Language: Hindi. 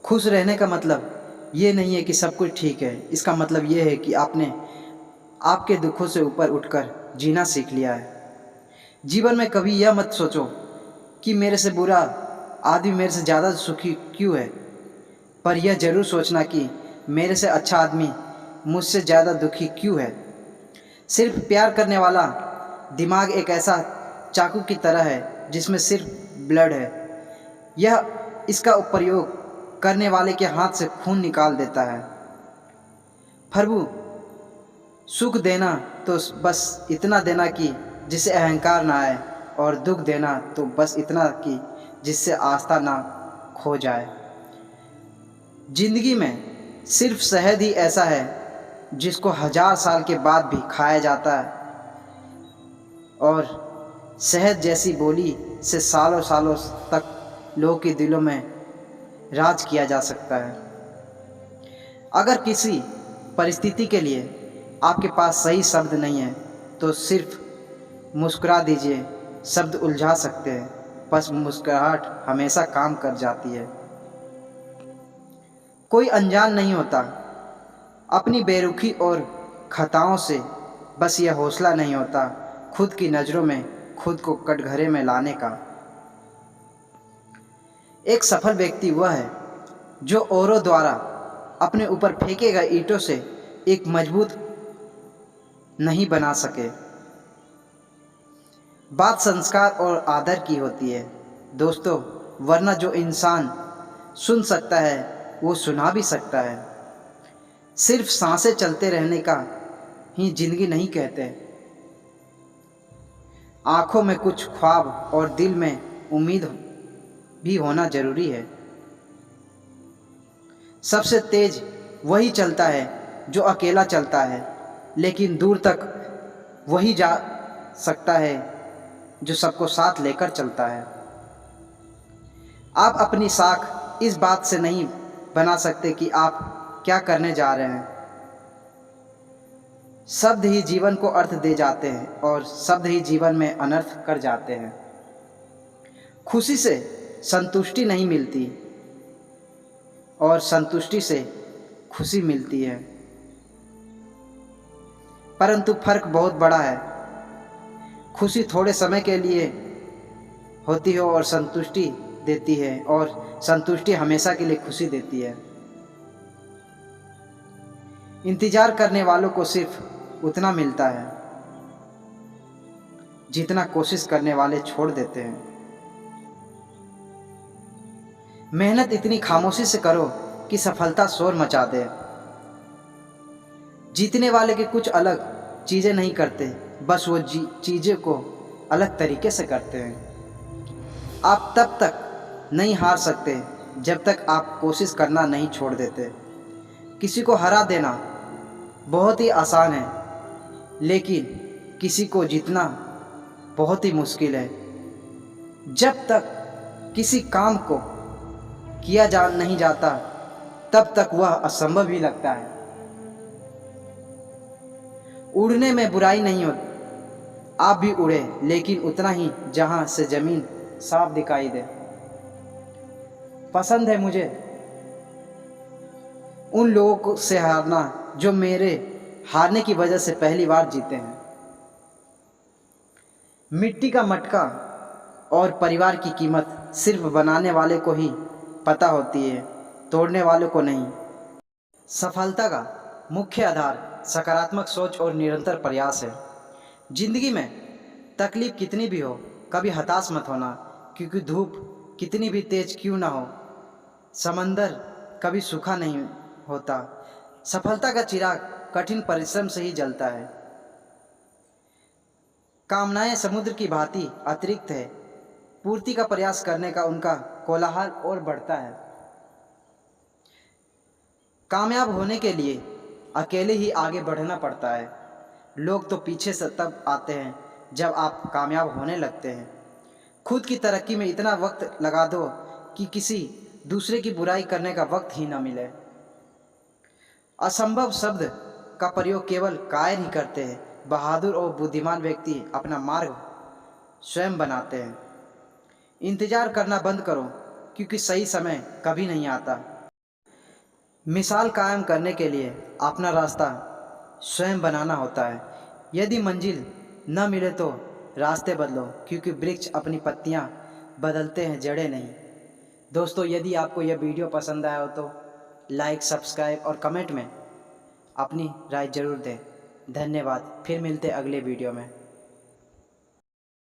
खुश रहने का मतलब ये नहीं है कि सब कुछ ठीक है। इसका मतलब ये है कि आपने आपके दुखों से ऊपर उठकर जीना सीख लिया है। जीवन में कभी यह मत सोचो कि मेरे से बुरा आदमी मेरे से ज़्यादा सुखी क्यों है, पर यह ज़रूर सोचना कि मेरे से अच्छा आदमी मुझसे ज़्यादा दुखी क्यों है। सिर्फ प्यार करने वाला दिमाग एक ऐसा चाकू की तरह है जिसमें सिर्फ ब्लड है। यह इसका प्रयोग करने वाले के हाथ से खून निकाल देता है। प्रभु, सुख देना तो बस इतना देना कि जिससे अहंकार ना आए, और दुख देना तो बस इतना कि जिससे आस्था ना खो जाए। जिंदगी में सिर्फ शहद ही ऐसा है जिसको 1000 साल के बाद भी खाया जाता है, और शहद जैसी बोली से सालों सालों तक लोगों के दिलों में राज किया जा सकता है। अगर किसी परिस्थिति के लिए आपके पास सही शब्द नहीं है तो सिर्फ मुस्कुरा दीजिए। शब्द उलझा सकते हैं, बस मुस्कुराहट हमेशा काम कर जाती है। कोई अनजान नहीं होता अपनी बेरुखी और खताओं से, बस यह हौसला नहीं होता खुद की नज़रों में खुद को कटघरे में लाने का। एक सफल व्यक्ति वह है जो औरों द्वारा अपने ऊपर फेंके गए ईंटों से एक मजबूत नहीं बना सके। बात संस्कार और आदर की होती है दोस्तों, वरना जो इंसान सुन सकता है वो सुना भी सकता है। सिर्फ सांसें चलते रहने का ही जिंदगी नहीं कहते। आंखों में कुछ ख्वाब और दिल में उम्मीद भी होना जरूरी है। सबसे तेज वही चलता है जो अकेला चलता है, लेकिन दूर तक वही जा सकता है जो सबको साथ लेकर चलता है। आप अपनी साख इस बात से नहीं बना सकते कि आप क्या करने जा रहे हैं। शब्द ही जीवन को अर्थ दे जाते हैं और शब्द ही जीवन में अनर्थ कर जाते हैं। खुशी से संतुष्टि नहीं मिलती और संतुष्टि से खुशी मिलती है, परंतु फर्क बहुत बड़ा है। खुशी थोड़े समय के लिए होती है और संतुष्टि देती है, और संतुष्टि हमेशा के लिए खुशी देती है। इंतजार करने वालों को सिर्फ उतना मिलता है जितना कोशिश करने वाले छोड़ देते हैं। मेहनत इतनी खामोशी से करो कि सफलता शोर मचा दे। जीतने वाले के कुछ अलग चीज़ें नहीं करते, बस वो चीज़ें को अलग तरीके से करते हैं। आप तब तक नहीं हार सकते जब तक आप कोशिश करना नहीं छोड़ देते। किसी को हरा देना बहुत ही आसान है, लेकिन किसी को जीतना बहुत ही मुश्किल है। जब तक किसी काम को किया नहीं जाता तब तक वह असंभव ही लगता है। उड़ने में बुराई नहीं होती, आप भी उड़े, लेकिन उतना ही जहां से जमीन साफ दिखाई दे। पसंद है मुझे उन लोगों से हारना जो मेरे हारने की वजह से पहली बार जीते हैं। मिट्टी का मटका और परिवार की कीमत सिर्फ बनाने वाले को ही पता होती है, तोड़ने वालों को नहीं। सफलता का मुख्य आधार सकारात्मक सोच और निरंतर प्रयास है। जिंदगी में तकलीफ कितनी भी हो, कभी हताश मत होना, क्योंकि धूप कितनी भी तेज क्यों ना हो, समंदर कभी सूखा नहीं होता। सफलता का चिराग कठिन परिश्रम से ही जलता है। कामनाएं समुद्र की भांति अतिरिक्त है, पूर्ति का प्रयास करने का उनका कोलाहल और बढ़ता है। कामयाब होने के लिए अकेले ही आगे बढ़ना पड़ता है। लोग तो पीछे से तब आते हैं जब आप कामयाब होने लगते हैं। खुद की तरक्की में इतना वक्त लगा दो कि किसी दूसरे की बुराई करने का वक्त ही न मिले। असंभव शब्द का प्रयोग केवल कायर ही करते हैं। बहादुर और बुद्धिमान व्यक्ति अपना मार्ग स्वयं बनाते हैं। इंतजार करना बंद करो, क्योंकि सही समय कभी नहीं आता। मिसाल कायम करने के लिए अपना रास्ता स्वयं बनाना होता है। यदि मंजिल न मिले तो रास्ते बदलो, क्योंकि वृक्ष अपनी पत्तियां बदलते हैं, जड़ें नहीं। दोस्तों, यदि आपको यह वीडियो पसंद आया हो तो लाइक, सब्सक्राइब और कमेंट में अपनी राय ज़रूर दें। धन्यवाद। फिर मिलते अगले वीडियो में।